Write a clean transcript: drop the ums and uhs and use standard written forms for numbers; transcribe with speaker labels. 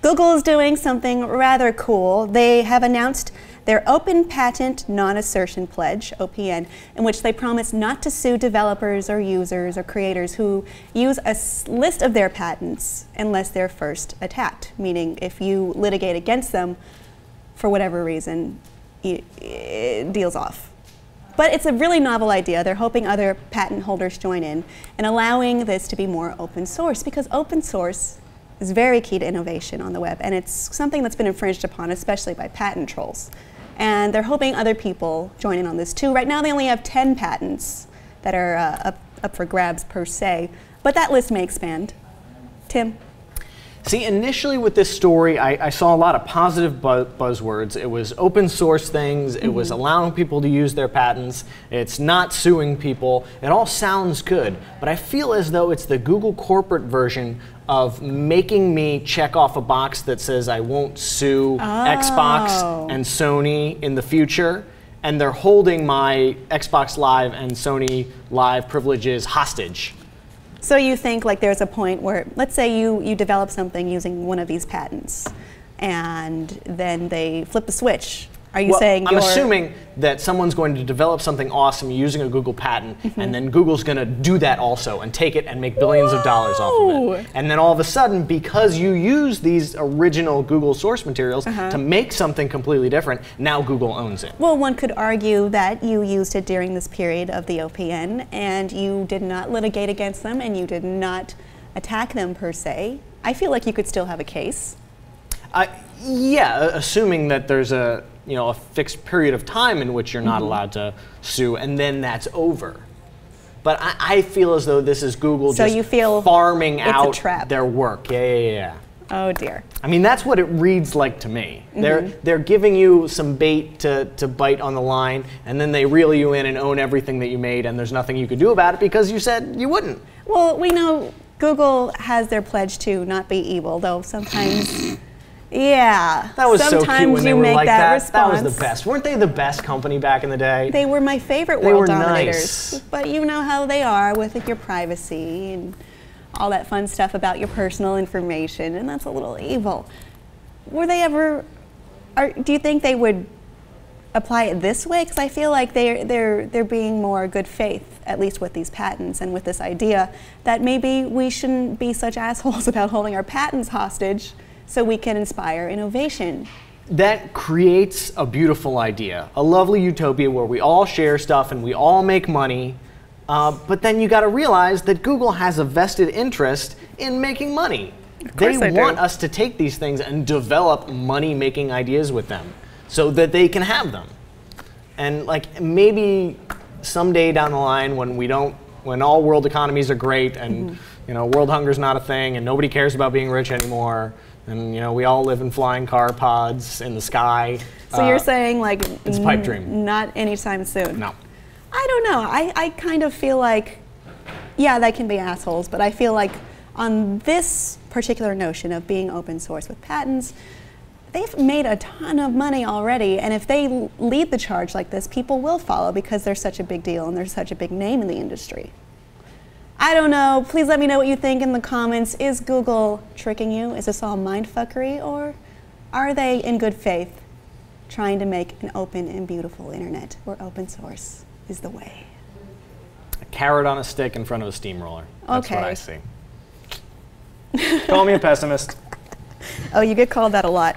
Speaker 1: Google is doing something rather cool. They have announced their Open Patent Non-Assertion Pledge, OPN, in which they promise not to sue developers or users or creators who use a list of their patents unless they're first attacked, meaning if you litigate against them for whatever reason, it deals off. But it's a really novel idea. They're hoping other patent holders join in and allowing this to be more open source, because open source is very key to innovation on the web, and it's something that's been infringed upon, especially by patent trolls. And they're hoping other people join in on this too. Right now they only have 10 patents that are up for grabs per se, but that list may expand. Tim?
Speaker 2: See, initially with this story, I saw a lot of positive buzzwords. It was open source things, it was allowing people to use their patents, it's not suing people. It all sounds good, but I feel as though it's the Google corporate version of making me check off a box that says I won't sue Xbox and Sony in the future, and they're holding my Xbox Live and Sony Live privileges hostage.
Speaker 1: So you think like there's a point where, let's say you develop something using one of these patents, and then they flip the switch. Are you saying
Speaker 2: I'm assuming that someone's going to develop something awesome using a Google patent, and then Google's going to do that also and take it and make billions of dollars off of it. And then all of a sudden, because you use these original Google source materials to make something completely different, now Google owns it.
Speaker 1: Well, one could argue that you used it during this period of the OPN, and you did not litigate against them, and you did not attack them per se. I feel like you could still have a case.
Speaker 2: Yeah, assuming that there's a fixed period of time in which you're not allowed to sue, and then that's over. But I feel as though this is Google just farming out their work. Yeah.
Speaker 1: Oh dear.
Speaker 2: I mean, that's what it reads like to me. They're giving you some bait to bite on the line, and then they reel you in and own everything that you made, and there's nothing you could do about it because you said you wouldn't.
Speaker 1: Well, we know Google has their pledge to not be evil, though sometimes. Yeah.
Speaker 2: That was
Speaker 1: sometimes
Speaker 2: so cute when they were like that.
Speaker 1: Response.
Speaker 2: That was the best. Weren't they the best company back in the day?
Speaker 1: They were my favorite world dominators.
Speaker 2: Nice.
Speaker 1: But you know how they are with your privacy and all that fun stuff about your personal information, and that's a little evil. Were they ever? Do you think they would apply it this way? Because I feel like they're being more good faith, at least with these patents and with this idea that maybe we shouldn't be such assholes about holding our patents hostage, so we can inspire innovation.
Speaker 2: That creates a beautiful idea, a lovely utopia where we all share stuff and we all make money, but then you got to realize that Google has a vested interest in making money. They want us to take these things and develop money-making ideas with them so that they can have them. And like maybe someday down the line when all world economies are great and world hunger's not a thing and nobody cares about being rich anymore, and we all live in flying car pods in the sky.
Speaker 1: So you're saying like
Speaker 2: it's a pipe dream.
Speaker 1: Not anytime soon.
Speaker 2: No.
Speaker 1: I don't know. I kind of feel like, yeah, they can be assholes, but I feel like on this particular notion of being open source with patents, they've made a ton of money already, and if they lead the charge like this, people will follow because they're such a big deal and they're such a big name in the industry. I don't know. Please let me know what you think in the comments. Is Google tricking you? Is this all mindfuckery, or are they in good faith trying to make an open and beautiful internet where open source is the way?
Speaker 2: A carrot on a stick in front of a steamroller. That's what I see.
Speaker 3: Call me a pessimist.
Speaker 1: Oh, you get called that a lot.